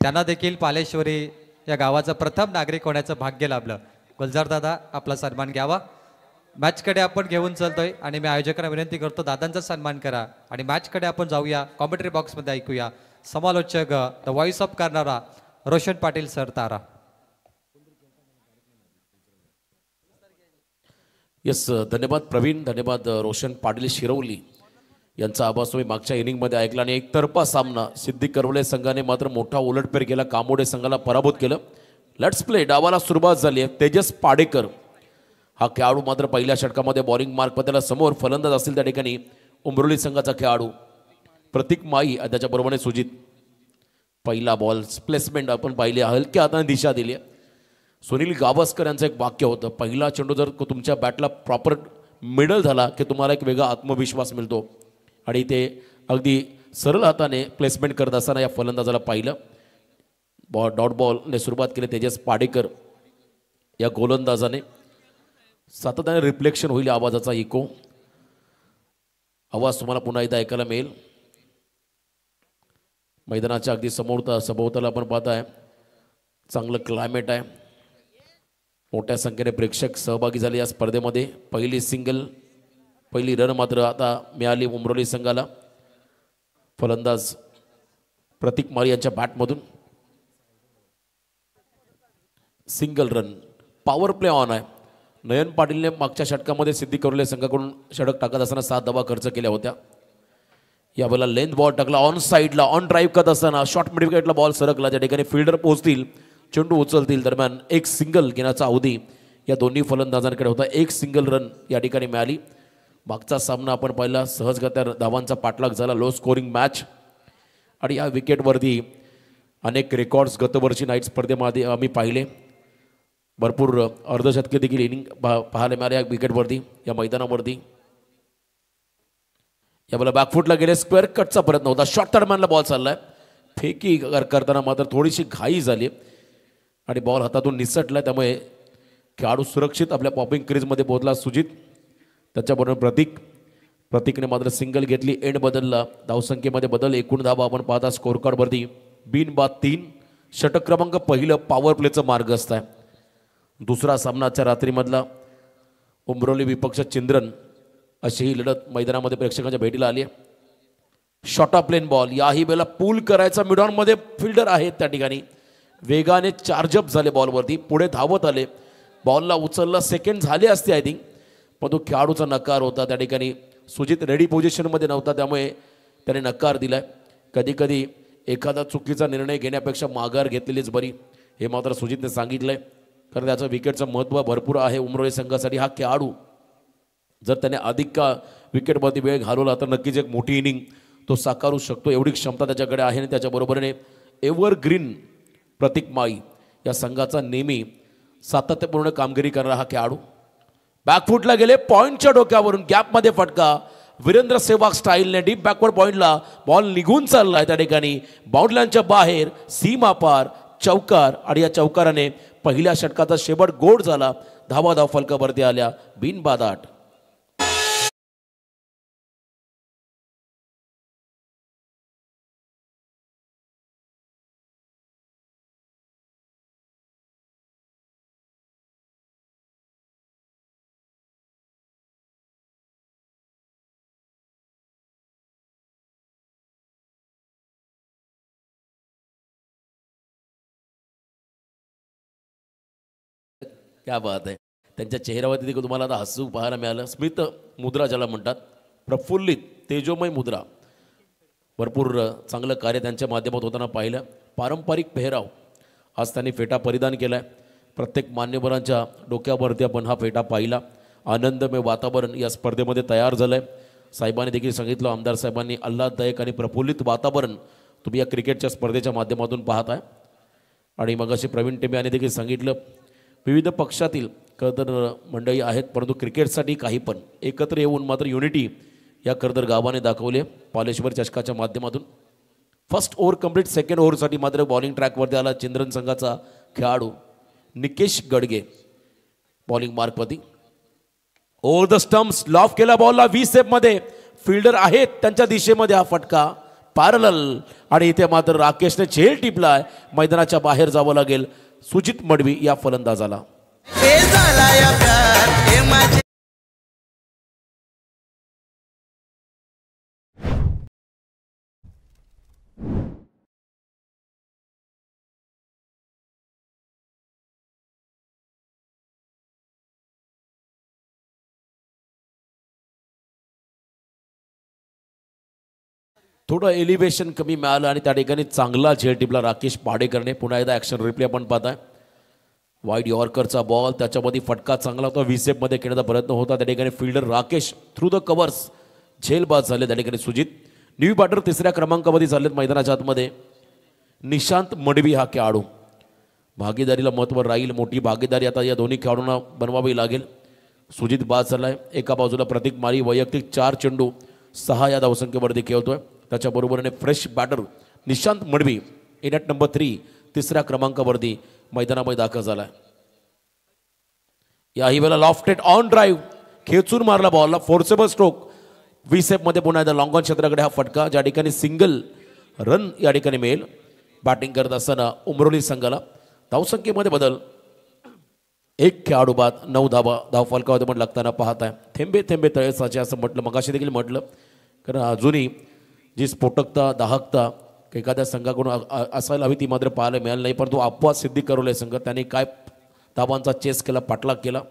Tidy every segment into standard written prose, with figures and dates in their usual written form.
त्यांना देखील पालेश्वरी या गावाचं प्रथम नागरिक होण्याचं भाग्य लाभलं. गुलजार दादा आपला सन्मान घ्यावा. मॅचकडे आपण घेऊन चलतोय आणि मी आयोजकांना विनंती करतो दादांचा सन्मान करा आणि मॅचकडे आपण जाऊया. कॉमेंट्री बॉक्समध्ये ऐकूया समालोचक द व्हॉइस ऑफ करणारा रोशन पाटील सर तारा. यस धन्यवाद प्रवीण, धन्यवाद रोशन पाटील शिरवली यांचा आवाज तुम्ही मागच्या इनिंगमध्ये ऐकला. आणि एकतर्फा सामना सिद्धी करवले संघाने मात्र मोठा उलटफेर केला, कामोडे संघाला पराभूत केलं. Let's play. डावाला सुरुवात झाली आहे. तेजस पाडेकर हा खेळाडू मात्र पहिल्या षटकामध्ये बॉलिंग मार्क त्याला समोर फलंदाज असतील त्या ठिकाणी उमरोली संघाचा खेळाडू प्रतीक माई आणि त्याच्याबरोबरने सुजित. पहिला बॉल प्लेसमेंट आपण पाहिली, हलक्या हाताने दिशा दिली. सुनील गावस्कर यांचं एक वाक्य होतं, पहिला चेंडू जर तुमच्या बॅटला प्रॉपर मिडल झाला की तुम्हाला एक वेगळा आत्मविश्वास मिळतो. आणि ते अगदी सरळ हाताने प्लेसमेंट करत असताना या फलंदाजाला पाहिलं. डॉट बॉलने सुरुवात केली तेजस पाडेकर या गोलंदाजाने. सातत्याने रिफ्लेक्शन होईल आवाजाचा, इको आवाज तुम्हाला पुन्हा एकदा ऐकायला मिळेल. मैदानाच्या अगदी सभोवताला आपण पाहताय चांगलं क्लायमेट आहे. मोठ्या संख्येने प्रेक्षक सहभागी झाले या स्पर्धेमध्ये. पहिली रन मात्र आता मिळाली उमरोली संघाला. फलंदाज प्रतीक मारी यांच्या बॅटमधून single run. Power play on आहे. नयन पाटीलने मागच्या षटकामध्ये सिद्धी करवले संघाकडून षटक टाकत असताना 7 धावा खर्च केल्या होत्या. यावेळेला लेंथ बॉल टाकला ऑन साईडला, ऑन ड्राईव्ह करत असताना शॉर्ट मिड विकेटला बॉल सरकला. त्या ठिकाणी फिल्डर पोहोचतील, चेंडू उचलतील. दरम्यान एक सिंगल घेण्याचा अवधी या दोन्ही फलंदाजांकडे होता. एक सिंगल रन या ठिकाणी मिळाली. मागचा सामना आपण पाहिला, सहजगत्या धावांचा पाठलाग झाला, लो स्कोरिंग मॅच. आणि या विकेटवरती अनेक रेकॉर्ड्स गतवर्षी नाईट स्पर्धेमध्ये आम्ही पाहिले. भरपूर अर्धशतके देखील इनिंग पाहायला मिळाले या विकेटवरती, या मैदानावरती. यावेळेला बॅकफुटला गेले, स्क्वेअर कटचा प्रयत्न होता, शॉर्ट दरम्यानला बॉल चाललाय. फेकी करताना मात्र थोडीशी घाई झाली आणि बॉल हातातून निसटला. त्यामुळे खेळाडू सुरक्षित आपल्या पॉपिंग क्रीजमध्ये पोहोचला. सुजित त्याच्याबरोबर प्रतीकने मात्र सिंगल घेतली. एंड बदलला, धावसंख्येमध्ये बदल. एकूण धावा आपण पाहता स्कोअर कार्डवरती बिनबाद 3. षटक क्रमांक पहिलं पॉवर प्लेचं मार्गस्थ आहे. दुसरा सामनाच्या रात्रीमधला उमरोली विपक्ष चिंद्रन अशी ही लढत मैदानामध्ये प्रेक्षकांच्या भेटीला आली आहे. शॉर्ट ऑफ प्लेन बॉल, याही वेळेला पूल करायचा. मिडॉनमध्ये फिल्डर आहेत त्या ठिकाणी, वेगाने चार्जअप झाले बॉलवरती, पुढे धावत आले. बॉलला उचलला, सेकंड झाले असते आय थिंक, पण तो खेळाडूचा नकार होता. त्या ठिकाणी सुजित रेडी पोझिशनमध्ये नव्हता, त्यामुळे त्याने नकार दिलाय. कधी कधी एखादा चुकीचा निर्णय घेण्यापेक्षा माघार घेतलेलीच बरी, हे मात्र सुजितने सांगितलंय. कारण त्याचं विकेटचं महत्त्व भरपूर आहे उमरोली संघासाठी. हा खेळाडू जर त्याने अधिक का विकेटवरती वेळ घालवला तर नक्कीच एक मोठी इनिंग तो साकारू शकतो, एवढी क्षमता त्याच्याकडे आहे. आणि त्याच्याबरोबरीने एव्हरग्रीन प्रतीक माई या संघाचा नेहमी सातत्यपूर्ण कामगिरी करणारा हा खेळाडू. बॅकफुटला गेले, पॉईंटच्या डोक्यावरून गॅपमध्ये फटका. वीरेंद्र सेवाग स्टाईलने डीप बॅकवर्ड पॉईंटला बॉल निघून चाललाय. त्या ठिकाणी बाउंड्रीलाईनच्या बाहेर, सीमा पार, चौकार. आणि या चौकाराने पहिल्या षटकाचा शेवट गोड झाला. धावा फलकावरती आल्या, बिनबाद 8. क्या बात आहे. त्यांच्या चेहऱ्यावरती देखील तुम्हाला आता हसू पाहायला मिळालं. स्मित मुद्रा ज्याला म्हणतात, प्रफुल्लित तेजोमय मुद्रा. भरपूर चांगलं कार्य त्यांच्या माध्यमात होताना पाहिलं. पारंपरिक पेहराव आज त्यांनी फेटा परिधान केला आहे. प्रत्येक मान्यवरांच्या डोक्यावरती आपण हा फेटा पाहिला. आनंदमय वातावरण या स्पर्धेमध्ये तयार झालं आहे. साहेबांनी देखील सांगितलं, आमदार साहेबांनी, आल्हाददायक आणि प्रफुल्लित वातावरण तुम्ही या क्रिकेटच्या स्पर्धेच्या माध्यमातून पाहताय. आणि मग असे प्रवीण टेंबे यांनी देखील सांगितलं, विविध पक्षातील खरंतर मंडळी आहेत, परंतु क्रिकेटसाठी काही पण एकत्र येऊन मात्र युनिटी या खरंतर गावाने दाखवले पालेश्वर चषकाच्या माध्यमातून. First over complete. सेकंड ओव्हरसाठी मात्र बॉलिंग ट्रॅकवरती आला चिंद्रन संघाचा खेळाडू निकेश गडगे. बॉलिंग मार्कवरती ओव्हर द स्टम्प्स लॉफ केला बॉलला. 20 स्टेपमध्ये फिल्डर आहेत त्यांच्या दिशेमध्ये. हा फटका पॅरलल आणि इथे मात्र राकेशने झेल टिपलाय. मैदानाच्या बाहेर जावं लागेल सुजित मडवी या फलंदाजाला. थोडं एलिव्हेशन कमी मिळालं आणि त्या ठिकाणी चांगला झेल टिपला राकेश पाडेकरने. पुन्हा एकदा ॲक्शन रिप्ले आपण पाहताय. वाईड यॉर्करचा बॉल, त्याच्यामध्ये फटका चांगला होता, व्हीसेपमध्ये खेळण्याचा प्रयत्न होता. त्या ठिकाणी fielder Rakesh through the covers झेल बाद झाले. त्या ठिकाणी सुजित. न्यू बॅटर तिसऱ्या क्रमांकामध्ये झालेत मैदानाच्या आतमध्ये. निशांत मडवी हा खेळाडू. भागीदारीला महत्त्व राहील, मोठी भागीदारी आता या दोन्ही खेळाडूंना बनवावी लागेल. सुजित बाद झालाय. एका बाजूला प्रतीक माळी वैयक्तिक 4 चेंडू 6 या धावसंख्येवरती खेळतोय. त्याच्याबरोबरीने fresh batter Nishant Madvi in at number 3 तिसऱ्या क्रमांकावरती मैदानामध्ये दाखल झालाय. याही वेळेला लॉफ्टेड ऑन ड्राईव्ह खेचून मारला बॉलला. फोर्सेबल स्ट्रोक व्हीसेपमध्ये पुन्हा एकदा लॉंग ऑन क्षेत्राकडे हा फटका. ज्या ठिकाणी सिंगल रन या ठिकाणी मिळेल. बॅटिंग करत असताना उमरोली संघाला धावसंख्येमध्ये बदल. एक खेळाडू बाद, 9 धावा. धाव फलकामध्ये पण लागताना पाहताय. थेंबे थेंबे तळे साचे असं म्हटलं मगाशी देखील म्हटलं. कारण अजूनही जी स्फोटकता दाहकता एखाद्या संघाकडून असायला हवी ती मात्र पाहायला मिळाली नाही. परंतु अपवाद सिद्धी करवले संघ. त्यांनी काय धावांचा चेस केला, पाठलाग केला.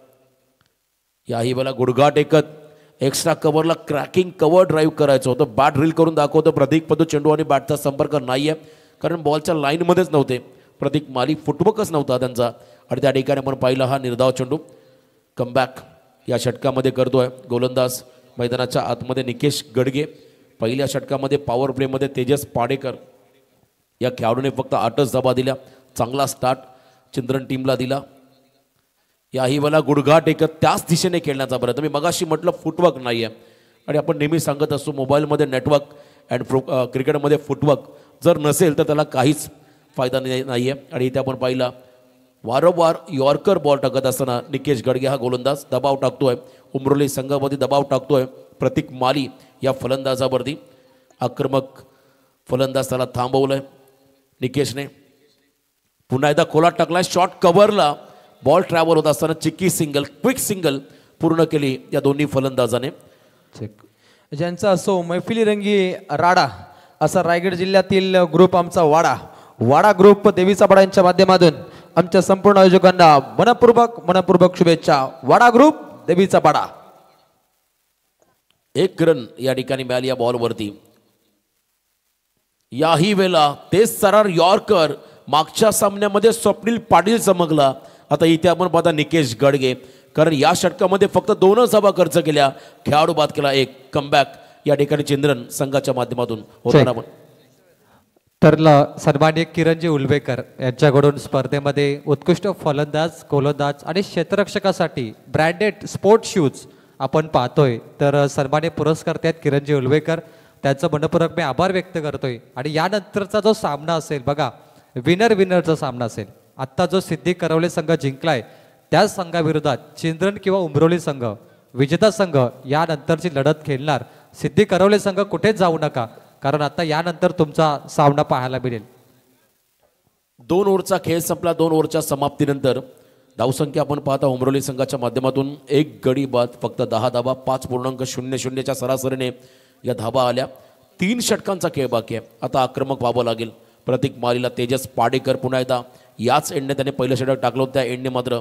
याही वेळेला गुडघा टेकत एक्स्ट्रा कव्हरला क्रॅकिंग कव्हर ड्राईव्ह करायचं होतं. बॅट ड्रिल करून दाखवतं. प्रतीक पदू चेंडू आणि बॅटचा संपर्क नाही आहे, कारण बॉलच्या लाईनमध्येच नव्हते. प्रतीक माली फुटवर्कच नव्हता त्यांचा. आणि त्या ठिकाणी आपण पाहिला हा निर्धाव चेंडू. कमबॅक या षटकामध्ये करतोय गोलंदाज मैदानाच्या आतमध्ये निकेश गडगे. पहिल्या षटकामध्ये पॉवर प्लेमध्ये तेजस पाडेकर या खेळाडूने फक्त 8च धावा दिल्या. चांगला स्टार्ट चिंद्रन टीमला दिला. याही वेळेला गुडघा टेकत त्याच दिशेने खेळण्याचा प्रयत्न. मी मगाशी म्हटलं फुटवर्क नाही आहे, आणि आपण नेहमी सांगत असतो मोबाईलमध्ये नेटवर्क अँड क्रिकेटमध्ये फुटवर्क जर नसेल तर त्याला काहीच फायदा नाही आहे. आणि इथे आपण पाहिला वारंवार यॉर्कर बॉल टाकत असताना निकेश गडगे हा गोलंदाज दबाव टाकतोय. उमरोली संघामध्ये दबाव टाकतोय प्रतीक माली या फलंदाजावरती. आक्रमक फलंदाज त्याला थांबवलंय निकेशने. पुन्हा एकदा खोलात टाकलाय. शॉर्ट कव्हरला बॉल ट्रॅव्हल होत असताना चिक्की सिंगल, क्विक सिंगल पूर्ण केली या दोन्ही फलंदाजाने. ज्यांचा असो मैफिली रंगी राडा असा रायगड जिल्ह्यातील ग्रुप आमचा वाडा ग्रुप देवीचा पाडा यांच्या माध्यमातून आमच्या संपूर्ण आयोजकांना मनपूर्वक शुभेच्छा. वाडा ग्रुप देवीचा पाडा. 1 रन या ठिकाणी मिळाली या बॉलवरती. याही वेळेला तेच सरार यॉर्कर. मागच्या सामन्यामध्ये स्वप्नील पाटील चमकला. आता इथे आपण पाहता निकेश गडगे, कारण या षटकामध्ये फक्त 2च धावा खर्च केल्या. खेळाडू बाद केला 1. कमबॅक या ठिकाणी चिंद्रन संघाच्या माध्यमातून होताना पण. तर सन्माननीय किरणजी उलवेकर यांच्याकडून स्पर्धेमध्ये उत्कृष्ट फलंदाज, गोलंदाज आणि क्षेत्ररक्षकासाठी ब्रँडेड स्पोर्ट शूज आपण पाहतोय. तर सन्माननीय पुरस्कर्ते आहेत किरणजी उलवेकर, त्यांचं मनपूर्वक मी आभार व्यक्त करतोय. आणि यानंतरचा जो सामना असेल बघा, विनरचा सामना असेल. आत्ता जो सिद्धी करवले संघ जिंकलाय त्याच संघाविरोधात चिंद्रन किंवा उमरोली संघ विजेता संघ यानंतरची लढत खेळणार. सिद्धी करवले संघ कुठेच जाऊ नका, कारण आता यानंतर तुमचा सामना पाहायला मिळेल. 2 ओव्हरचा खेळ संपला. 2 ओव्हरच्या समाप्तीनंतर धावसंख्या आपण पाहता उमरोली संघाच्या माध्यमातून 1 गडी बाद, फक्त 10 धावा, 5.00च्या सरासरीने या धावा आल्या. 3 षटकांचा खेळ बाकी आहे. आता आक्रमक व्हावं लागेल. प्रतीक मालीला तेजस पाडेकर पुन्हा एकदा याच एंडने त्याने पहिलं षटक टाकलं होतं. त्या एंडने मात्र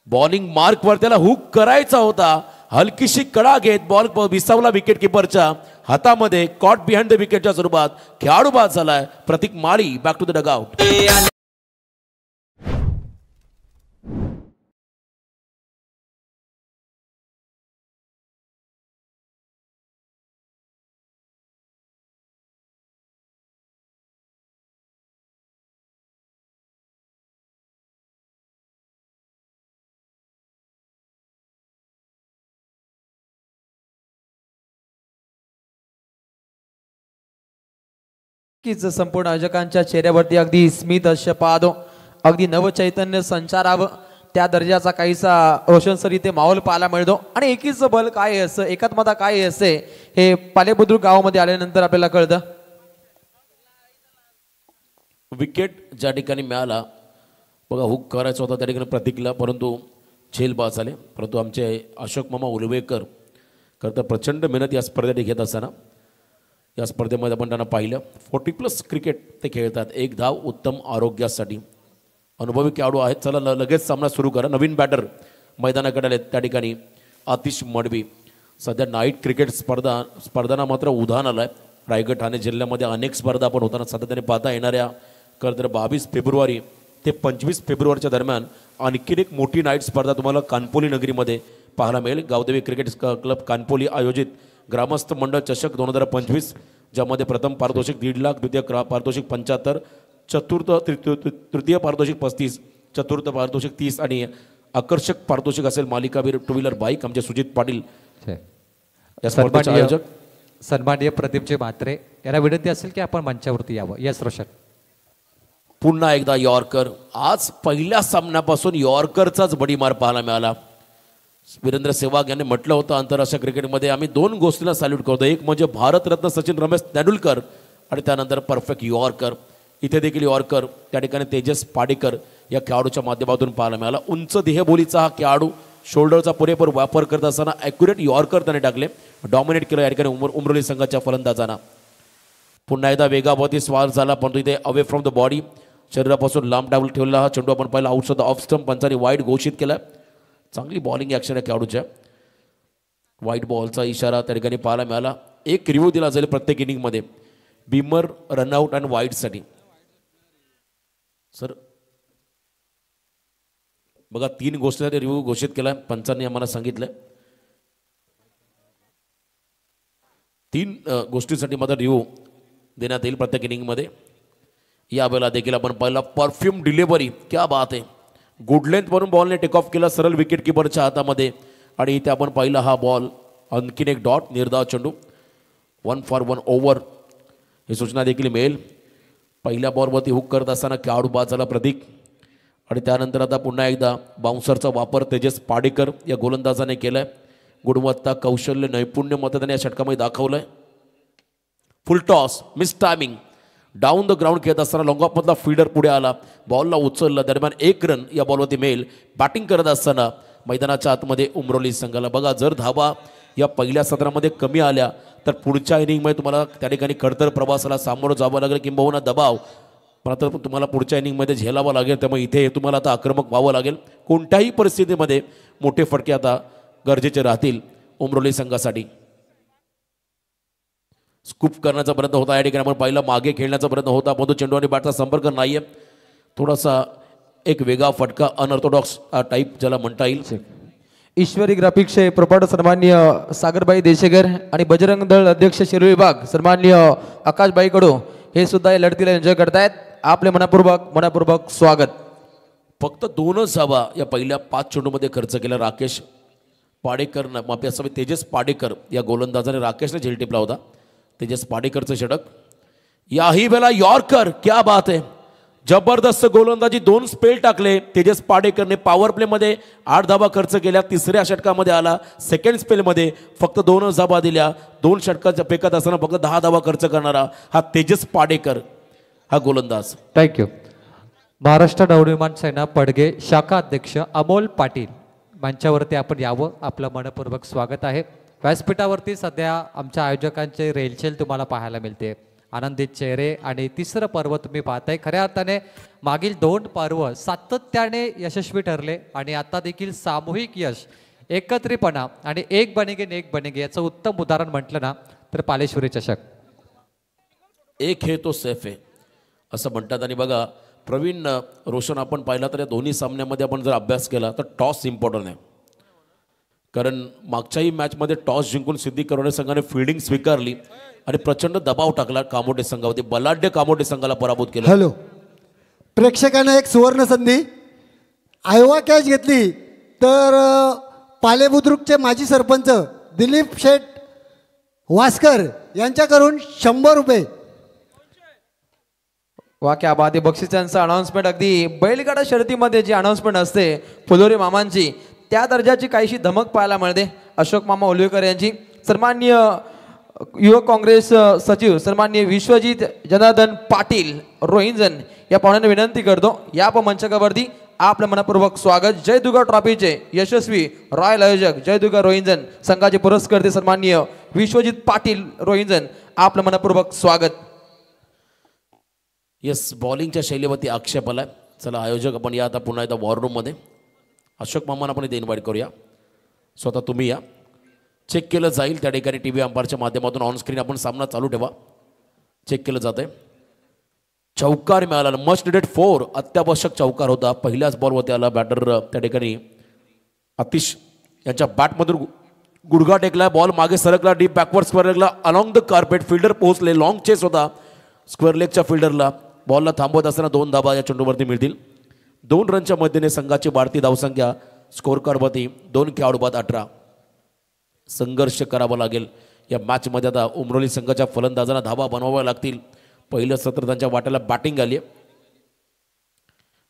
बॉलिंग मार्कवर त्याला हुक करायचा होता. हलकीशी कडा घेत बॉल विसावला विकेट किपरच्या हातामध्ये. कॉट बिहाइंड द विकेटच्या स्वरूपात खेळाडू बाद झालाय. प्रतीक माळी बॅक टू द डगआउट. कीच संपूर्ण आयोजकांच्या चेहऱ्यावरती अगदी स्मित शपाद, अगदी नवचैतन्य संचारावं. त्या दर्जाचा काहीसा रोशन सर इथे माहोल पाहायला मिळतो आणि एकीचं बल काय आहे असं एकात्मता काय आहे असे हे पालेबुद्रुक गावामध्ये आल्यानंतर आपल्याला कळतं. विकेट ज्या ठिकाणी मिळाला बघा, हुक करायचा होता त्या ठिकाणी प्रतीकला, परंतु झेल बाद झाले. परंतु आमचे अशोक मामा उलवेकर करता प्रचंड मेहनत या स्पर्धेत घेत असताना या स्पर्धेमध्ये आपण त्यांना पाहिलं. 40+ क्रिकेट ते खेळतात. एक धाव उत्तम आरोग्यासाठी. अनुभवी खेळाडू आहेत. चला लगेच सामना सुरू करा. नवीन बॅटर मैदानाकडे आले त्या ठिकाणी आतिश मडवी. सध्या नाईट क्रिकेट स्पर्धांना मात्र उधाण आलं आहे. रायगड ठाणे जिल्ह्यामध्ये अनेक स्पर्धा आपण होताना सातत्याने पाहता येणाऱ्या खरं तर 22 फेब्रुवारी ते 25 फेब्रुवारीच्या दरम्यान आणखीन एक मोठी नाईट स्पर्धा तुम्हाला कानपोली नगरीमध्ये पाहायला मिळेल. गावदेवी क्रिकेट क्लब कानपोली आयोजित ग्रामस्थ मंडळ चषक 2025, ज्यामध्ये प्रथम पारितोषिक 1.5 लाख, द्वितीय पारितोषिक 75, तृतीय पारितोषिक 35, चतुर्थ पारितोषिक 30 आणि आकर्षक पारितोषिक असेल मालिकावीर 2 व्हीलर बाईक. आमचे सुजित पाटील या स्पर्धेचे आयोजक. सन्माननीय प्रदीपजी म्हात्रे यांना विनंती असेल की आपण मंचावरती यावं. यस रोशन. पुन्हा एकदा यॉर्कर. आज पहिल्या सामन्यापासून यॉर्करचाच बडीमार पाहायला मिळाला. वीरेंद्र सेहवाग यांनी म्हटलं होतं आंतरराष्ट्रीय क्रिकेटमध्ये आम्ही 2 गोष्टीला सॅल्यूट करतो. एक म्हणजे भारतरत्न सचिन रमेश तेंडुलकर आणि त्यानंतर परफेक्ट यॉर्कर. इथे देखील यॉर्कर त्या ठिकाणी तेजस पाडेकर या खेळाडूच्या माध्यमातून पाहायला मिळाला. उंच देहबोलीचा हा खेळाडू शोल्डरचा पुरेपूर वापर करत असताना ॲक्युरेट यॉर्कर त्याने टाकले. डॉमिनेट केलं या ठिकाणी उमरोली संघाच्या फलंदाजांना. पुन्हा एकदा वेगावरती स्वार झाला, परंतु इथे अवे फ्रॉम द बॉडी, शरीरापासून लांब डाऊल ठेवलेला हा चेंडू आपण पाहिला औषध ऑफ स्टंप. पंचांनी वाईड घोषित केला. चांगली बॉलिंग ॲक्शन आहे खेळाडूच्या. व्हाईट बॉलचा इशारा त्या ठिकाणी पाहायला मिळाला. एक रिव्ह्यू दिला जाईल प्रत्येक इनिंगमध्ये बिमर, रनआउट आणि वाईडसाठी. सर बघा 3 गोष्टीसाठी रिव्ह्यू घोषित केला पंचांनी आम्हाला सांगितलं. 3 गोष्टीसाठी मात्र रिव्ह्यू देण्यात येईल प्रत्येक इनिंगमध्ये. यावेळेला देखील आपण पाहिला परफ्यूम डिलिव्हरी. क्या बात आहे. गुड लेंथवरून बॉलने टेक ऑफ केला सरळ विकेट किपरच्या हातामध्ये आणि इथे आपण पाहिला हा बॉल आणखीन एक डॉट, निर्धाव चेंडू. 1 for 1 ओव्हर ही सूचना देखील मिळेल. पहिल्या बॉलवरती हुक करत असताना खेळाडू बाद झाला प्रतीक आणि त्यानंतर आता पुन्हा एकदा बाउन्सरचा वापर तेजस पाडेकर या गोलंदाजाने केलाय. गुणवत्ता, कौशल्य, नैपुण्य मत त्याने या षटकामध्ये दाखवलंय. फुल toss, miss timing, down the ground खेळत असताना लॉंगऑफमधला फील्डर पुढे आला, बॉलला उचलला. दरम्यान 1 रन या बॉलवरती मिळेल. बॅटिंग करत असताना मैदानाच्या आतमध्ये उमरोली संघाला. बघा जर धावा या पहिल्या सत्रामध्ये कमी आल्या तर पुढच्या इनिंगमध्ये तुम्हाला त्या ठिकाणी खडतर प्रवासाला सामोरं जावं लागेल किंबहुना दबाव मात्र तुम्हाला पुढच्या इनिंगमध्ये झेलावं लागेल. त्यामुळे इथे तुम्हाला आता आक्रमक व्हावं लागेल. कोणत्याही परिस्थितीमध्ये मोठे फटके आता गरजेचे राहतील उमरोली संघासाठी. स्कूप करण्याचा प्रयत्न होता या ठिकाणी आपण पाहिलं. मागे खेळण्याचा प्रयत्न होता परंतु चेंडू आणि बॅटचा संपर्क नाहीये. थोडासा एक वेगळा फटका, अनऑर्थोडॉक्स टाईप ज्याला म्हणता येईल. ईश्वरी ग्राफिक्सचे प्रपाट सन्माननीय सागरबाई देशेकर आणि बजरंग दल अध्यक्ष शिरोळ विभाग सन्माननीय आकाशबाई कडू हे सुद्धा या लढतीला एन्जॉय करतायत. आपले मनपूर्वक स्वागत. फक्त 2च धावा या पहिल्या 5 चेंडूमध्ये खर्च केला राकेश पाडेकर. माफी असावी, तेजस पाडेकर या गोलंदाजाने राकेशने झेल टिपला होता. तेजस पाडेकरचं षटक. याही वेळेला यॉर्कर. क्या बात आहे. जबरदस्त गोलंदाजी. 2 स्पेल टाकले तेजस पाडेकरने. पॉवर प्लेमध्ये 8 धावा खर्च केल्या. 3ऱ्या षटकामध्ये आला. सेकंड स्पेलमध्ये फक्त 2च धावा दिल्या. 2 षटकाच्या फेकत असताना फक्त 10 धावा खर्च करणारा हा तेजस पाडेकर हा गोलंदाज. थँक्यू. महाराष्ट्र नवनिर्माण सेना पडगे शाखा अध्यक्ष अमोल पाटील मंचावरती आपण यावं. आपलं मनपूर्वक स्वागत आहे. व्यासपीठावरती सध्या आमच्या आयोजकांचे रेलचेल तुम्हाला पाहायला मिळते. आनंदित चेहरे आणि 3रं पर्व तुम्ही पाहताय. खऱ्या अर्थाने मागील 2 पर्व सातत्याने यशस्वी ठरले आणि आता देखील सामूहिक यश, एकत्रितपणा आणि एक बनेगे याचं उत्तम उदाहरण म्हटलं ना तर पालेश्वरी चषक. एक है तो सेफ आहे असं म्हणतात. आणि बघा प्रवीण रोशन आपण पाहिला तर या दोन्ही सामन्यामध्ये आपण जर अभ्यास केला तर टॉस इम्पॉर्टंट आहे. कारण मागच्याही मॅचमध्ये टॉस जिंकून सिद्धी करवणे संघाने फिल्डिंग स्वीकारली आणि प्रचंड दबाव टाकला कामोटे संघावरती. बलाढ्य कामोटे संघाला पराभूत केलं. हॅलो, प्रेक्षकांना एक सुवर्ण संधी. आयोवा कॅच घेतली तर पालेबुद्रुकचे माजी सरपंच दिलीप शेठ वास्कर यांच्याकडून 100 रुपये. वा क्या बात आहे. बक्षिसांचं अनाऊन्समेंट अगदी बैलगाडा शर्यतीमध्ये जी अनाऊन्समेंट असते फुलोरी मामांची त्या दर्जाची काहीशी धमक पाहायला मिळते. अशोक मामा ओलवेकर यांची सन्माननीय युवक काँग्रेस सचिव सन्माननीय विश्वजित जनार्दन पाटील रोहिंजन या पाहुण्यांना विनंती करतो या मंचकावरती आपलं मनपूर्वक स्वागत. जय दुर्गा ट्रॉफीचे यशस्वी रॉयल आयोजक जय दुर्गा रोहिंजन संघाचे पुरस्कर्ते सन्माननीय विश्वजित पाटील रोहिंजन आपलं मनपूर्वक स्वागत. येस, बॉलिंगच्या शैलीवरती आक्षेप आलाय. चला आयोजक आपण या आता पुन्हा एकदा वॉर रूममध्ये. अशोक मामांना आपण इथे इन्व्हाइट करूया. स्वतः तुम्ही या. चेक केलं जाईल त्या ठिकाणी टी व्ही अंपायरच्या माध्यमातून ऑन स्क्रीन आपण सामना चालू ठेवा. चेक केलं जातंय. चौकार मिळाला. मस्ट निडेड 4 अत्यावश्यक चौकार होता. पहिल्याच बॉलवरती आला बॅटर त्या ठिकाणी आतिश यांच्या बॅटमधून गुडघा टेकला. बॉल मागे सरकला. डीप बॅकवर्ड स्क्वेअर लेगला अलॉंग द कार्पेट. फिल्डर पोहोचले. लॉंग चेस होता स्क्वेअर लेगच्या फिल्डरला. बॉलला थांबवत असताना 2 धाबा या चेंडूवरती मिळतील. 2 रनच्या मध्येने संघाची वाढती धावसंख्या. स्कोर कार्डवरती 2 खेळाडू बाद 18. संघर्ष करावा लागेल या मॅचमध्ये. आता उमरोली संघाच्या फलंदाजांना धावा बनवाव्या लागतील. पहिलं सत्र त्यांच्या वाट्याला बॅटिंग आली.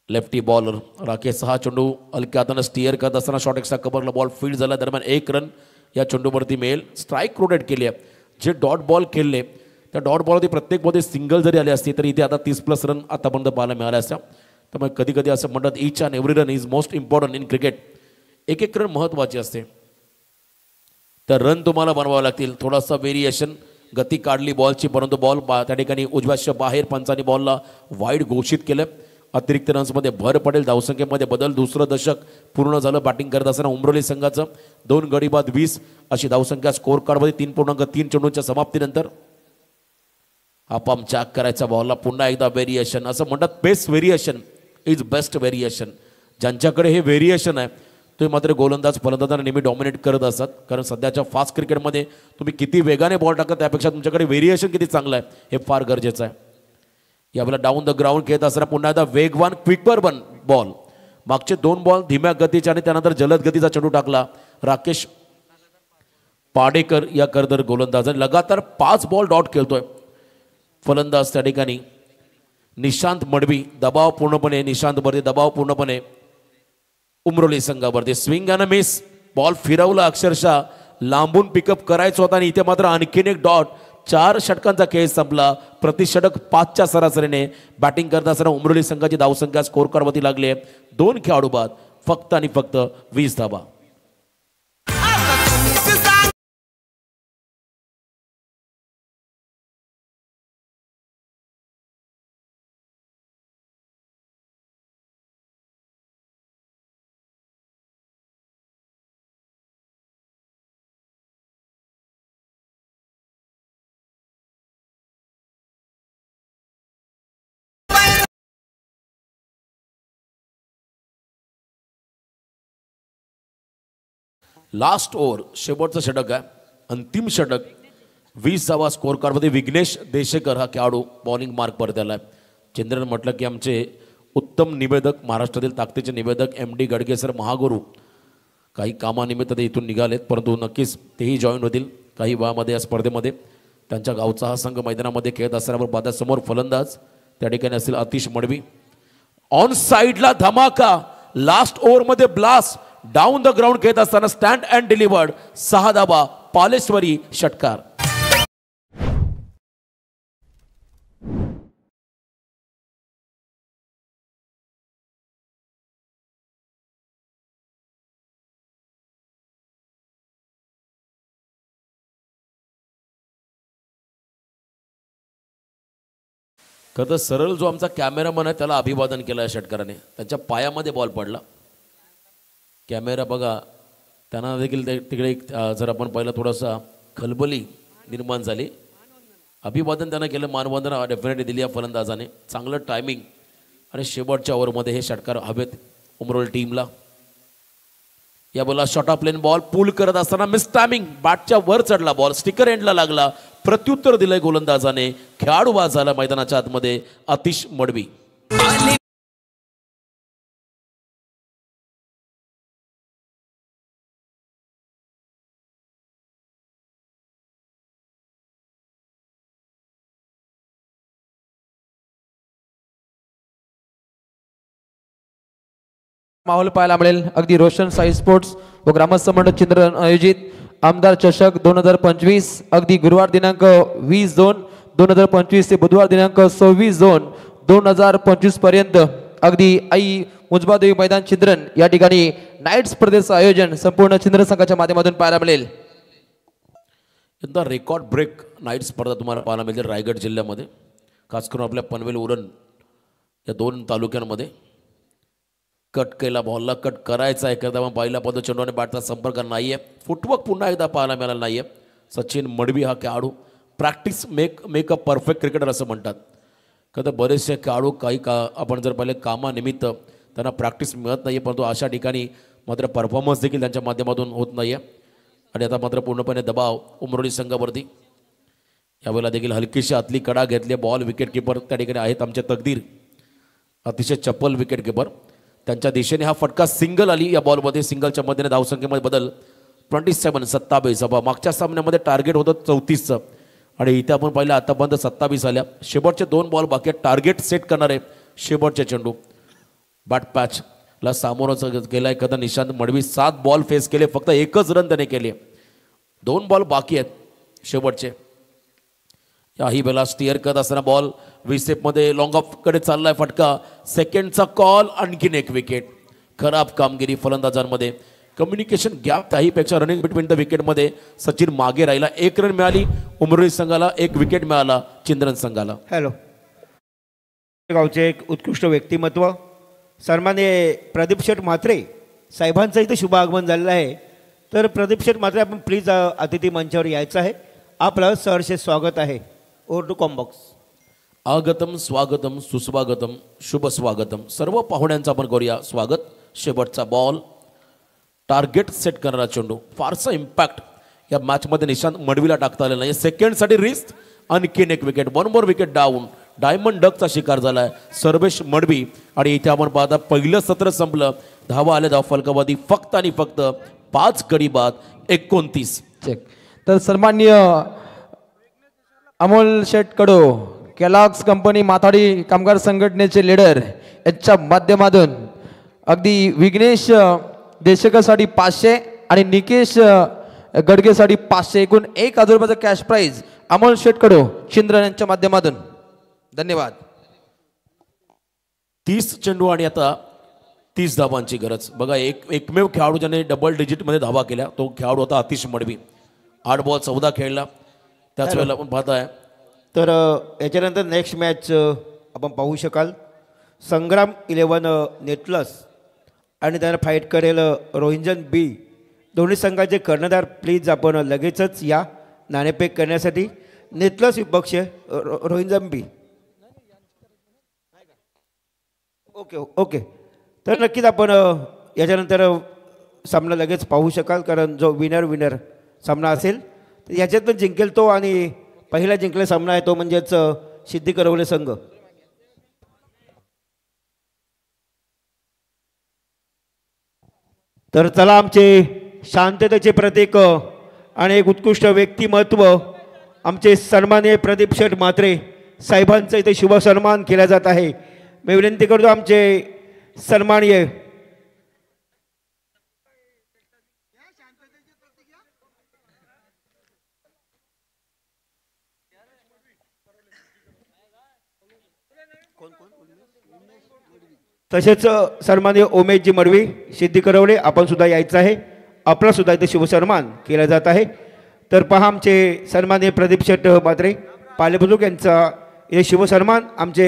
लेफ्टी बॉलर राकेश हा चेंडू हलक्या हातानं स्टिअर करत असताना शॉर्ट एक्स्ट्रा कव्हरला बॉल फील्ड झाला. दरम्यान 1 रन या चेंडूवरती मिळेल. स्ट्राईक रोटेट केली आहे. जे डॉट बॉल खेळले त्या डॉट बॉलवरती प्रत्येकमध्ये सिंगल जरी आले असते तरी इथे आता 30+ रन आतापर्यंत पाहायला मिळाले असत्या. त्यामुळे कधी कधी असं म्हणतात each and every run is most important in cricket. एक एक रन महत्त्वाची असते. तर रन तुम्हाला बनवावे लागतील. थोडासा व्हेरिएशन गती काढली बॉलची परंतु बॉल त्या ठिकाणी उजव्याच्या बाहेर पंचांनी बॉलला वाईड घोषित केलं. अतिरिक्त रन्समध्ये भर पडेल. धावसंख्येमध्ये बदल. दुसरं दशक पूर्ण झालं बॅटिंग करत असताना उमरोली संघाचं. 2 गडी बाद 20 अशी धावसंख्या स्कोर कार्डमध्ये 3.3 चेंडूंच्या समाप्तीनंतर. हा पंप चॅक करायचा बॉलला. पुन्हा एकदा व्हेरिएशन. असं म्हणतात best variation is best variation. ज्यांच्याकडे हे व्हेरिएशन आहे ते मात्र गोलंदाज फलंदाजांना नेहमी डॉमिनेट करत असतात. कारण सध्याच्या फास्ट क्रिकेटमध्ये तुम्ही किती वेगाने बॉल टाकता त्यापेक्षा तुमच्याकडे व्हेरिएशन किती चांगलं आहे हे फार गरजेचं आहे. यावेळेला डाऊन द ग्राउंड खेळत असताना पुन्हा एकदा वेगवान क्विकर बॉल. मागचे 2 बॉल धीम्या गतीचे आणि त्यानंतर जलद गतीचा चेंडू टाकला राकेश पाडेकर या करदर गोलंदाजाने. लगातार 5 बॉल डॉट खेळतोय फलंदाज त्या ठिकाणी निशांत मडवी. दबाव पूर्णपणे निशांत वरती दबाव पूर्णपणे उमरोली संघावरती. Swing and miss. बॉल फिरवला अक्षरशः. लांबून पिकअप करायचं होता आणि इथे मात्र आणखीन एक डॉट. 4 षटकांचा खेळ संपला. प्रतिषटक 5च्या सरासरीने बॅटिंग करत असताना उमरोली संघाची धावसंख्या स्कोर कार्डवरती लागली आहे. 2 खेळाडू बाद फक्त आणि फक्त 20 धाबा. लास्ट ओव्हर शेवटचं षटक आहे. अंतिम षटक. 20 धावा स्कोर कार्डमध्ये. विघ्नेश देशेकर हा खेळाडू बॉलिंग मार्क परत आहे. चंद्रन म्हटलं की आमचे उत्तम निवेदक महाराष्ट्रातील ताकदीचे निवेदक MD गडगे सर महागुरू काही कामानिमित्त ते इथून निघालेत परंतु नक्कीच तेही जॉईन होतील काही वेळामध्ये या स्पर्धेमध्ये. त्यांच्या गावचा हा संघ मैदानामध्ये खेळत असताना बादासमोर फलंदाज त्या ठिकाणी असतील आतिश मडवी. ऑन साईडला धमाका. लास्ट ओव्हरमध्ये ब्लास्ट. डाऊन द ग्राउंड खेळत असताना स्टँड अँड डिलिव्हर्ड. 6 धाबा. पालेश्वरी षटकार. खरं तर सरळ जो आमचा कॅमेरामन आहे त्याला अभिवादन केलं आहे षटकाराने. त्यांच्या पायामध्ये बॉल पडला. कॅमेरा बघा त्यांना देखील तिकडे जर आपण पहिला थोडासा खलबली निर्माण झाली. अभिवादन त्यांना केलं. मानवंदना डेफिनेटली दिली या फलंदाजाने. चांगलं टायमिंग आणि शेवटच्या ओव्हरमध्ये हे षटकार हवेत उमरोली टीमला. या बॉलला शॉर्ट ऑफ लेन बॉल पूल करत असताना मिस टायमिंग. बॅटच्या वर चढला बॉल. स्टिकर एंडला लागला. प्रत्युत्तर दिलंय गोलंदाजाने. खेळाडू बाद झाला मैदानाच्या आतमध्ये आतिश मडवी. माहोल पाहायला मिळेल. अगदी रोशन साई स्पोर्ट्स व ग्रामस्थ मंडळ चिंद्रन आयोजित आमदार चषक 2025 अगदी गुरुवार दिनांक 20/2/2025 ते बुधवार दिनांक 26/2/2025 पर्यंत अगदी आई मुजबादेवी मैदान चिंद्रन या ठिकाणी नाईट स्पर्धेचं आयोजन संपूर्ण चिंद्रन संघाच्या माध्यमातून पाहायला मिळेल. यंदा रेकॉर्ड ब्रेक नाईट स्पर्धा तुम्हाला पाहायला मिळते रायगड जिल्ह्यामध्ये, खास करून आपल्या पनवेल उरण या 2 तालुक्यांमध्ये. कट केला, बॉलला कट करायचा आहे, करता मग पहिल्या पद चेंडूने बॅटचा संपर्क नाही आहे. फुटवर्क पुन्हा एकदा पाहायला मिळाला नाही आहे. सचिन मडवी हा खेळाडू practice make a perfect cricketer असं म्हणतात. तर बरेचसे खेळाडू काही आपण जर पाहिले कामानिमित्त त्यांना प्रॅक्टिस मिळत नाही आहे, परंतु अशा ठिकाणी मात्र परफॉर्मन्स देखील त्यांच्या माध्यमातून होत नाही आहे. आणि आता मात्र पूर्णपणे दबाव उमरोली संघावरती. यावेळेला देखील हलकीशी आतली कडा घेतली. बॉल विकेट किपर त्या ठिकाणी आहेत आमचे तकदीर, अतिशय चप्पल विकेट किपर. त्यांच्या दिशेने हा फटका सिंगल आली. या बॉलमध्ये सिंगलच्या मध्येने धावसंख्येमध्ये बदल 27. मागच्या सामन्यामध्ये टार्गेट होतं 34चं आणि इथे आपण पाहिलं आतापर्यंत 27 आल्या. शेवटचे 2 बॉल बाकी आहेत. टार्गेट सेट करणारे शेवटचे चेंडू. बॅट पॅचला सामोरं गेला एखादा निशांत मडवी. 7 बॉल फेस केले, फक्त 1च रन त्याने केले. 2 बॉल बाकी आहेत शेवटचे. याही वेळेला स्टिअर करत असताना बॉल विसेपमध्ये लॉंग ऑफकडे चाललाय फटका. सेकंडचा कॉल, आणखीन 1 विकेट. खराब कामगिरी फलंदाजांमध्ये. कम्युनिकेशन गॅप त्याहीपेक्षा रनिंग बिटवीन द विकेटमध्ये सचिन मागे राहिला. 1 रन मिळाली उमरोली संघाला, 1 विकेट मिळाला चिंद्रन संघाला. हॅलो, गावचे एक उत्कृष्ट व्यक्तिमत्व सन्माननीय प्रदीप शेठ म्हात्रे साहेबांचं इथे शुभ आगमन झालेलं आहे. तर प्रदीप शेठ म्हात्रे, आपण प्लीज अतिथी मंचावर यायचं आहे. आपलं सहर्ष स्वागत आहे. Or to combox. आगतम स्वागतम सुस्वागतम शुभ स्वागतम. सर्व पाहुण्यांचं आपण करूया स्वागत. शेवटचा बॉल, टार्गेट सेट करणारा चेंडू. फारसा इम्पॅक्ट या मॅचमध्ये निशांत मडवीला टाकता आलेला नाही. सेकंडसाठी रिस्क, आणखीन 1 wicket. 1 more wicket down. Diamond डकचा शिकार झाला आहे सर्वेश मडवी. आणि इथे आपण पाहता पहिलं सत्र संपलं. धावा आल्या धाव फलकावादी फक्त आणि फक्त 5 गडी बाद 29. चेक. तर सन्माननीय अमोल शेठ कडो, केलॉग्स कंपनी माथाडी कामगार संघटनेचे लीडर यांच्या माध्यमातून अगदी विघ्नेश देशकासाठी 500 आणि निकेश गडगेसाठी 500 एकूण 1,000 रुपयाचा कॅश प्राईज अमोल शेठ कडो चिंद्रन यांच्या माध्यमातून. धन्यवाद. 30 चेंडू आणि आता 30 धावांची गरज. बघा, एकमेव खेळाडू ज्याने डबल डिजिटमध्ये धावा केल्या तो खेळाडू होता आतिश मडवी. 8 बॉल 14 खेळला. त्याच वेळेला आपण पाहताय. तर याच्यानंतर नेक्स्ट मॅच आपण पाहू शकाल. संग्राम 11 नेटप्लस आणि त्यांना फाईट करेल रोहिंजन बी. दोन्ही संघाचे कर्णधार प्लीज आपण लगेचच या नाणेफेक करण्यासाठी. नेटप्लस विपक्ष रोहिंजन बी. Okay okay. तर नक्कीच आपण याच्यानंतर सामना लगेच पाहू शकाल, कारण जो विनर सामना असेल याच्यातून जिंकेल तो, आणि पहिला जिंकलेला सामना आहे तो म्हणजेच सिद्धी करवले संघ. तर चला, आमचे शांततेचे प्रतीक आणि एक उत्कृष्ट व्यक्तिमत्व आमचे सन्माननीय प्रदीप शेठ म्हात्रे साहेबांचा इथे शुभ सन्मान केला जात आहे. मी विनंती करतो आमचे सन्माननीय तसेच सन्माननीय उमेशजी मडवी, सिद्धी करवले, आपण सुद्धा यायचं आहे. आपला सुद्धा इथे शुभ सन्मान केला जात आहे. तर पहा, आमचे सन्माननीय प्रदीप शेठ म्हात्रे पालेबुजुर्ग यांचा इथे शुभ सन्मान आमचे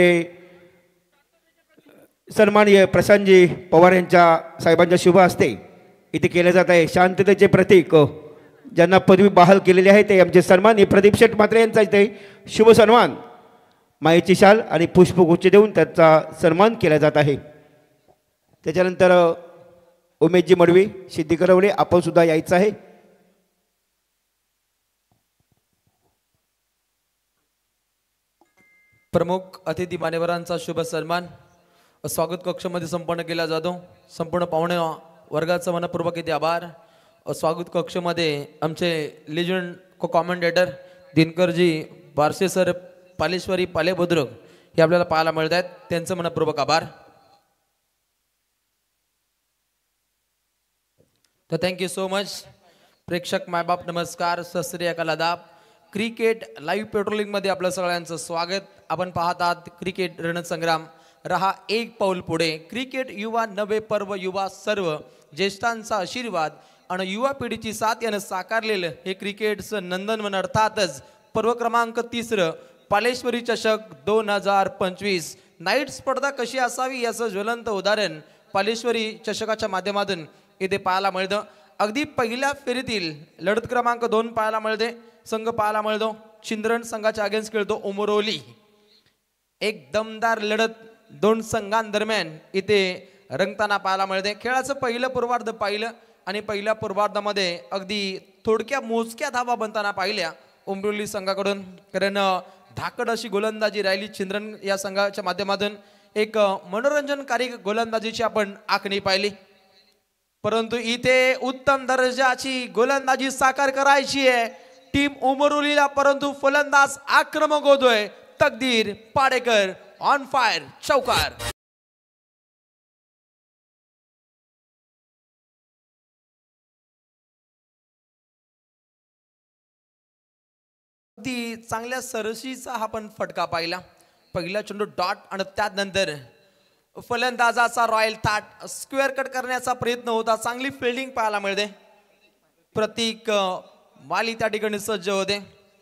सन्माननीय प्रशांतजी पवार यांच्या साहेबांच्या शुभ हस्ते इथे केले जात आहे. शांततेचे प्रतीक ज्यांना पदवी बहाल केलेली आहे ते आमचे सन्माननीय प्रदीप शेठ म्हात्रे यांचा इथे शुभ सन्मान मायेची शाल आणि पुष्पगुच्छ देऊन त्याचा सन्मान केला जात आहे. त्याच्यानंतर उमेशजी मडवी, सिद्धी करवले, आपण सुद्धा यायचं आहे. प्रमुख अतिथी मान्यवरांचा शुभ सन्मान स्वागत कक्षामध्ये संपन्न केला जातो. संपूर्ण पाहुणे वर्गाचा मनपूर्वक इथे आभार. स्वागत कक्षामध्ये आमचे लिजंड को कॉमेंटेटर दिनकरजी बारसे सर, पालेश्वरी पालेबुद्रुक हे आपल्याला पाहायला मिळत आहेत. त्यांचं मनपूर्वक आभार. तर थँक्यू सो मच. प्रेक्षक मायबाप नमस्कार, सत श्री अकाल, आदाब. क्रिकेट लाईव्ह पेट्रोलिंगमध्ये आपलं सगळ्यांचं स्वागत. आपण पाहत आहात क्रिकेट रणसंग्राम. रहा एक पाऊल पुढे. क्रिकेट युवा नवे पर्व, युवा सर्व, ज्येष्ठांचा आशीर्वाद आणि युवा पिढीची साथ यानं साकारलेलं हे क्रिकेटचं नंदनवन, अर्थातच पर्व क्रमांक 3 पालेश्वरी चषक 2025. नाईट स्पर्धा कशी असावी याचं ज्वलंत उदाहरण पालेश्वरी चषकाच्या माध्यमातून इथे पाहायला मिळतं. अगदी पहिल्या फेरीतील लढत क्रमांक 2 पाहायला मिळते. संघ पाहायला मिळतो चिंद्रन संघाच्या अगेन्स्ट खेळतो उमरोली. एक दमदार लढत दोन संघांदरम्यान इथे रंगताना पाहायला मिळते. खेळाचं पहिलं पूर्वार्ध पाहिलं आणि पहिल्या पूर्वार्धामध्ये अगदी थोडक्या मोजक्या धावा बनताना पाहिल्या उमरोली संघाकडून, कारण धाकड अशी गोलंदाजी राहिली चिंद्रन या संघाच्या माध्यमातून. एक मनोरंजनकारी गोलंदाजीची आपण आखणी पाहिली, परंतु इथे उत्तम दर्जाची गोलंदाजी साकार करायची आहे टीम उमरोलीला, परंतु फलंदाज आक्रमक होतोय. तकदीर पाडेकर ऑन फायर, चौकार. ती चांगल्या सरशीचा हा पण फटका पाहिला. पहिला चेंडू डॉट आणि त्यानंतर फलंदाजाचा रॉयल थाट स्क्वेअर कट करण्याचा प्रयत्न होता. चांगली फिल्डिंग पाहायला मिळते. प्रतीक माली त्या ठिकाणी सज्ज होते.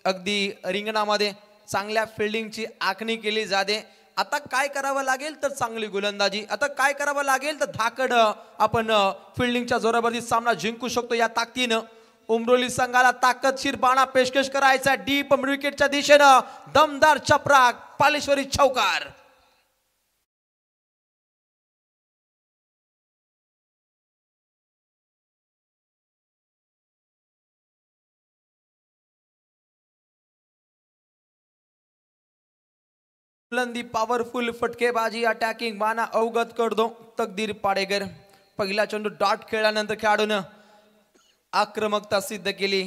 अगदी रिंगणामध्ये चांगल्या फिल्डिंगची आखणी केली जाते. आता काय करावं लागेल तर चांगली गोलंदाजी, आता काय करावं लागेल तर धाकड आपण फिल्डिंगच्या जोरावरती सामना जिंकू शकतो. या ताकदीनं उमरोली संघाला ताकदशीर बाणा पेशकश करायचा डीप विकेटच्या दिशेनं. दमदार चपराक, पालेश्वरी चौकार. फलंदी पॉवरफुल फटकेबाजी, अटॅकिंग बाणा अवगत करतो तकदीर पाडेकर. पहिला चेंडू डॉट खेळल्यानंतर खेळाडूनं आक्रमकता सिद्ध केली.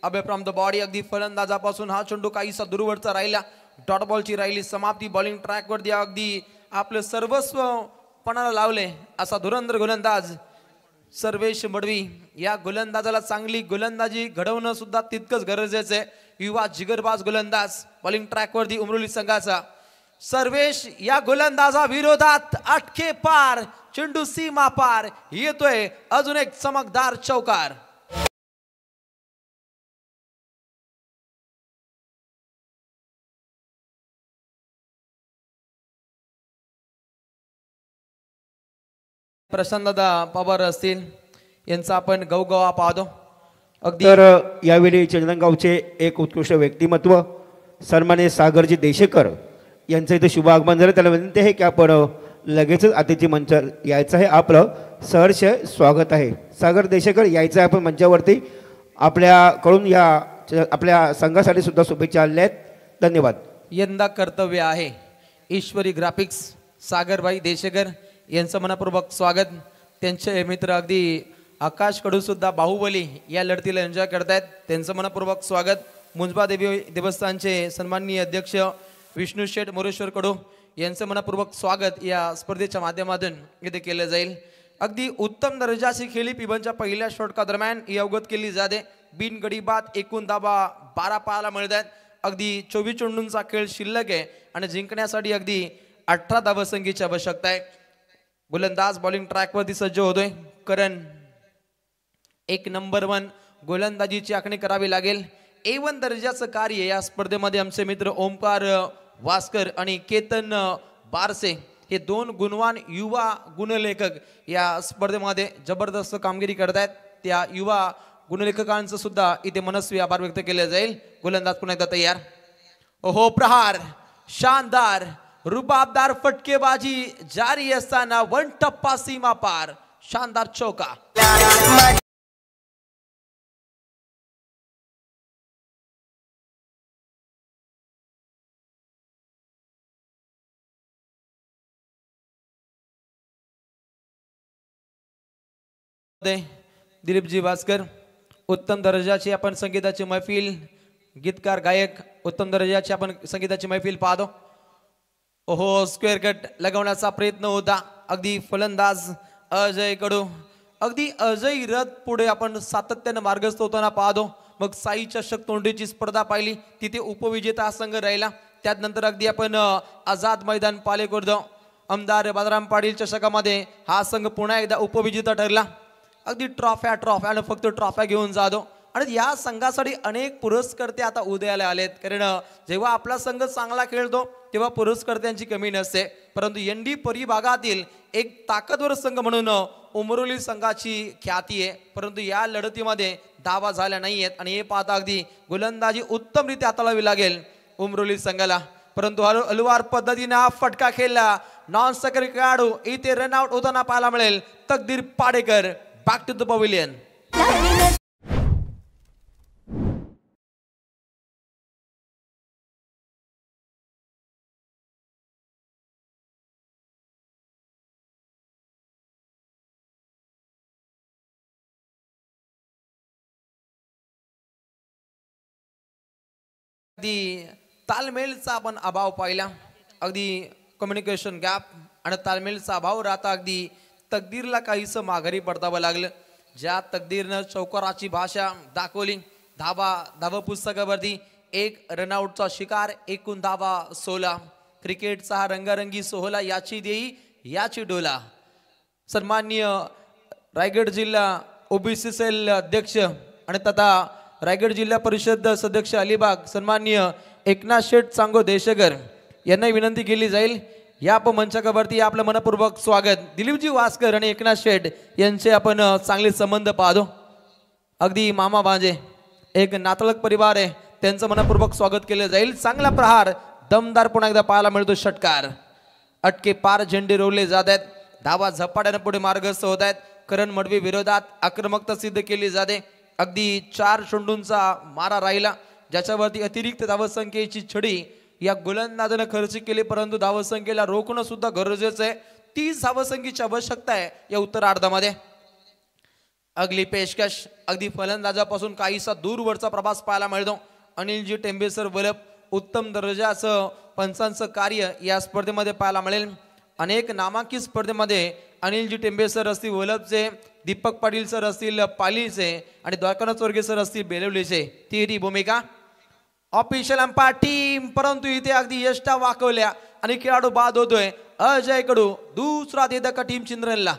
अबे फ्रॉम द बॉडी, अगदी फलंदाजापासून हा चेंडू काहीसा दूरवरचा राहिला. डॉट बॉलची राहिली समाप्ती. बॉलिंग ट्रॅकवरती अगदी आपलं सर्वस्व पणाला लावले असा धुरंधर गोलंदाज सर्वेश मडवी. या गोलंदाजाला चांगली गोलंदाजी घडवणं सुद्धा तितकंच गरजेचं आहे. युवा जिगरबाज गोलंदाज बॉलिंग ट्रॅकवरती उमरोली संघाचा सर्वेश. या गोलंदाजा विरोधात अटके पार, चेंडू सीमा पार येतोय. अजून एक चमकदार चौकार. प्रशांतदा पवार असतील यांचा आपण गवगवा पाहतो. अगदी तर यावेळी चंदनगावचे एक उत्कृष्ट व्यक्तिमत्व सन्माननीय सागरजी देशेकर यांचं इथे शुभ आगमन झालं. त्याला विनंती आहे की आपण लगेचच अतिथी मंचावर यायचं आहे. आपलं सहर्ष स्वागत आहे. सागर देशेकर यायचं आहे आपण मंचावरती. आपल्याकडून या आपल्या संघासाठी सुद्धा शुभेच्छा आलेल्या आहेत. धन्यवाद. यंदा कर्तव्य आहे ईश्वरी ग्राफिक्स सागरभाई देशेकर यांचं मनपूर्वक स्वागत. त्यांचे मित्र अगदी आकाश कडू सुद्धा बाहुबली या लढतीला एन्जॉय करतायत. त्यांचं मनपूर्वक स्वागत. मुंजबा देवी देवस्थानचे सन्माननीय अध्यक्ष विष्णू शेठ मोरेश्वर कडू यांचं मनपूर्वक स्वागत या स्पर्धेच्या माध्यमातून इथे केलं जाईल. अगदी उत्तम दर्जाची खेळी पिबनच्या पहिल्या षटका दरम्यान ही अवगत केली जाते. बिनगडी बाद एकूण धाबा 12 पाहायला मिळतात. अगदी 24 चेंडूंचा खेळ शिल्लक आहे आणि जिंकण्यासाठी अगदी 18 धावसंख्येची आवश्यकता आहे. गोलंदाज बॉलिंग ट्रॅकवरती सज्ज होतोय. कारण 1 नंबर 1 गोलंदाजीची आखणी करावी लागेल. A1 दर्जाचं कार्य या स्पर्धेमध्ये आमचे मित्र ओमकार वास्कर आणि केतन बारसे हे 2 गुणवान युवा गुणलेखक या स्पर्धेमध्ये जबरदस्त कामगिरी करतायत. त्या युवा गुणलेखकांचं सुद्धा इथे मनस्वी आभार व्यक्त केले जाईल. गोलंदाज पुन्हा एकदा तयार. ओहो, प्रहार शानदार रुबाबदार फटकेबाजी जारी असताना 1 टप्पा सीमा पार, शानदार चौका. दिलीपजी भास्कर उत्तम दर्जाची आपण संगीताची मैफिल, गीतकार गायक उत्तम दर्जाची आपण संगीताची मैफिल पाहतो. ओहो, स्क्वेअर कट लगवण्याचा प्रयत्न होता. अगदी फलंदाज अजय कडू अगदी अजय रथ पुढे आपण सातत्यानं मार्गस्थ होताना पाहतो. मग साई चषक तोंडीची स्पर्धा पाहिली, तिथे उपविजेता हा संघ राहिला. त्यानंतर अगदी आपण आझाद मैदान पालेखुर्द आमदार बालराम पाटील चषकामध्ये हा संघ पुन्हा एकदा उपविजेता ठरला. अगदी ट्रॉफ्या फक्त ट्रॉफ्या घेऊन जातो. आणि या संघासाठी अनेक पुरस्कर्ते आता उदयाला आलेत. कारण जेव्हा आपला संघ चांगला खेळतो तेव्हा पुरस्कर्त्यांची कमी नसते. परंतु एनडी परिभागातील एक ताकदवर संघ म्हणून उमरोली संघाची ख्याती आहे. परंतु या लढतीमध्ये धावा झाल्या नाहीयेत आणि हे पाहता अगदी गोलंदाजी उत्तमरित्या हाताळावी लागेल उमरोली संघाला. परंतु हलवार पद्धतीने हा फटका खेळला. नॉन स्ट्रायकर खेळाडू इथे रनआउट होताना पाहायला मिळेल. Takdir Padekar back to the pavilion. अगदी तालमेलचा आपण अभाव पाहिला. अगदी कम्युनिकेशन गॅप आणि तालमेलचा अभाव राहता अगदी तकदीरला काहीसं माघारी पडतावं लागलं. ज्या तकदीरनं चौकाराची भाषा दाखवली. धावा पुस्तकावरती एक रनआउटचा शिकार, एकूण धावा 16. क्रिकेटचा हा रंगारंगी सोहळा याची देई याची डोला. सन्माननीय रायगड जिल्हा ओबीसी सेल अध्यक्ष आणि तथा रायगड जिल्हा परिषद सदस्य अलिबाग सन्माननीय एकनाथ शेठ चांगो देशगर यांना विनंती केली जाईल. या मंचावरती आपलं मनपूर्वक स्वागत. दिलीपजी वासकर आणि एकनाथ शेठ यांचे आपण चांगले संबंध पाहतो. अगदी मामा भांजे एक नातलक परिवार आहे, त्यांचं मनपूर्वक स्वागत केलं जाईल. चांगला प्रहार दमदार पुन्हा एकदा पाहायला मिळतो. षटकार अटके पार झेंडे रोवले जात आहेत. धावा झपाट्याने पुढे मार्गस्थ होत आहेत. करण मडवी विरोधात आक्रमकता सिद्ध केली जाते. अगदी 4 चेंडूंचा मारा राहिला, ज्याच्यावरती अतिरिक्त धावसंख्येची छडी या गोलंदाजानं खर्च केली. परंतु धावसंख्येला रोखणं सुद्धा गरजेचं आहे. 30 धावसंख्येची आवश्यकता आहे या उत्तरार्धामध्ये. अगली पेशकश अगदी फलंदाजापासून काहीसा दूरवरचा प्रवास पाहायला मिळतो. अनिलजी टेंबेसर वलप उत्तम दर्जाचं पंचांचं कार्य या स्पर्धेमध्ये पाहायला मिळेल. अनेक नामांकित स्पर्धेमध्ये अनिलजी टेंबेसर असतील वलपचे, दीपक पाटील सर असतील पालीचे आणि द्वारकानाथ चोरगे सर असतील बेलवलीचे. ती भूमिका ऑफिशियल अंपायर टीम. परंतु इथे अगदी यष्टा वाकवल्या आणि खेळाडू बाद होतोय. अजय कडू दुसरा देदका टीम चिंद्रनला.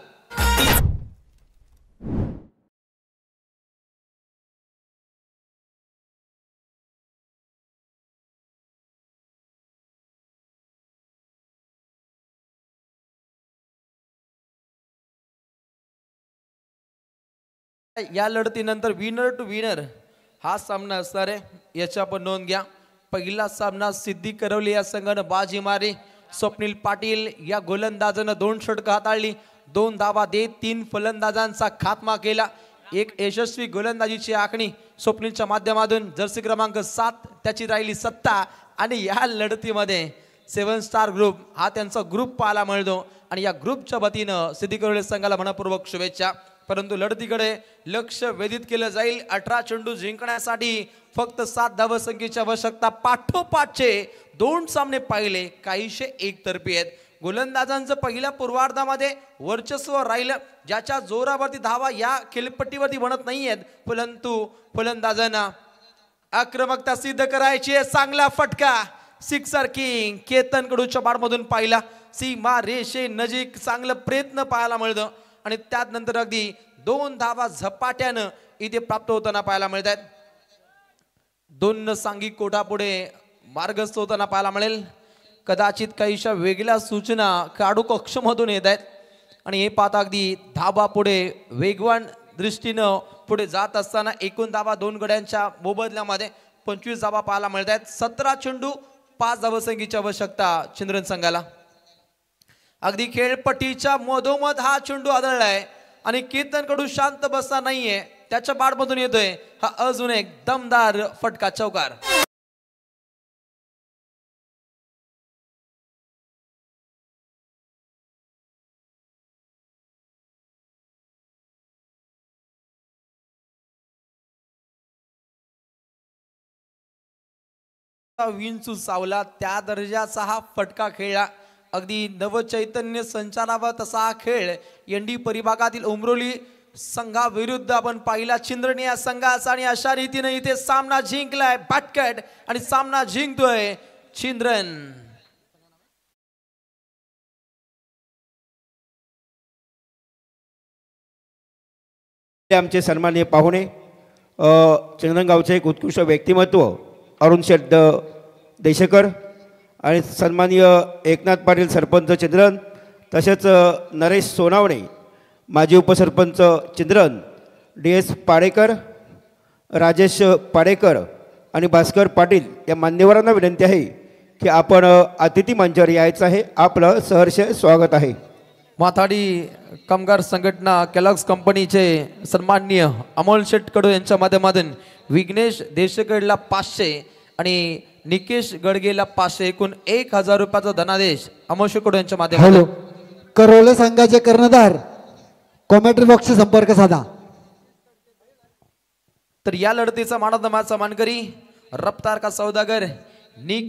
या लढतीनंतर विनर टू विनर हा सामना असणार आहे, याची आपण नोंद घ्या. पहिला सामना सिद्धी करवली या संघानं बाजी मारी. स्वप्नील पाटील या गोलंदाजानं 2 षटकं हाताळली, 2 धावा देत 3 फलंदाजांचा खात्मा केला. एक यशस्वी गोलंदाजीची आखणी स्वप्नीलच्या माध्यमातून. जर्सी क्रमांक 7 त्याची राहिली सत्ता आणि या लढतीमध्ये 7 स्टार ग्रुप हा त्यांचा ग्रुप पाहायला मिळतो आणि या ग्रुपच्या वतीनं सिद्धी करवली संघाला मनपूर्वक शुभेच्छा. परंतु लढतीकडे लक्ष वेधित केलं जाईल. 18 चेंडू जिंकण्यासाठी फक्त 7 धावसंख्येची आवश्यकता. पाठोपाठचे 2 सामने पाहिले काहीशे एकतर्फी आहेत. गोलंदाजांचं पहिल्या पूर्वार्धामध्ये वर्चस्व राहिलं, ज्याच्या जोरावरती धावा या खेळपट्टीवरती बनत नाहीयेत. परंतु फलंदाजांना आक्रमकता सिद्ध करायची आहे. चांगला फटका सिक्सर किंग केतन कडूच्या बाडमधून पाहिला. सीमा रेषे नजीक चांगलं प्रयत्न पाहायला मिळतं आणि त्यानंतर अगदी 2 धावा झपाट्यानं इथे प्राप्त होताना पाहायला मिळत आहेत. 2 सांघिक कोटापुढे मार्गस्थ होताना पाहायला मिळेल. कदाचित काहीशा वेगळ्या सूचना काढू कक्षमधून येत आहेत आणि हे पाहता अगदी धावा पुढे वेगवान दृष्टीनं पुढे जात असताना एकूण धावा 2 गड्यांच्या मोबदल्यामध्ये 25 धावा पाहायला मिळत आहेत. 17 चेंडू 5 धावसंख्येची आवश्यकता चिंद्रन संघाला. अगदी खेळपट्टीच्या मधोमध हा चेंडू आदळलाय आणि केतन कडू शांत बसता नाहीये. त्याच्या बाडमधून येतोय हा अजून एक दमदार फटका चौकार. विंचू सावला त्या दर्जाचा हा फटका खेळला. अगदी नवचैतन्य संचारावा तसा हा खेळ एनडी परिभागातील उमरोली संघाविरुद्ध आपण पाहिला चिंद्रणी या संघाचा आणि अशा रीतीने इथे सामना जिंकलाय बाटकट आणि सामना जिंकतोय चिंद्रन. आमचे सन्माननीय पाहुणे चंदनगावचे एक उत्कृष्ट व्यक्तिमत्व अरुण शेठ देशेकर आणि सन्माननीय एकनाथ पाटील सरपंच चिंद्रन, तसेच नरेश सोनावणे माजी उपसरपंच चिंद्रन, DS पाडेकर, राजेश पाडेकर आणि भास्कर पाटील या मान्यवरांना विनंती आहे की आपण अतिथी मंचावर यायचं आहे. आपलं सहर्ष स्वागत आहे. माथाडी कामगार संघटना केलॉग्स कंपनीचे सन्माननीय अमोल शेट कडू यांच्या माध्यमातून विघ्नेश देशेकडला 500 आणि निकेश गडगेला 500 एकूण 1000 रुपयाचा धनादेश अमोल शेट कडू यांच्या माध्यमातून. हॅलो, करोले संघाचे कर्णधार कॉमेंट्री बॉक्सशी संपर्क साधा. तर या लढतीचा मानाचा मानकरी रफ्तार का सौदागर निक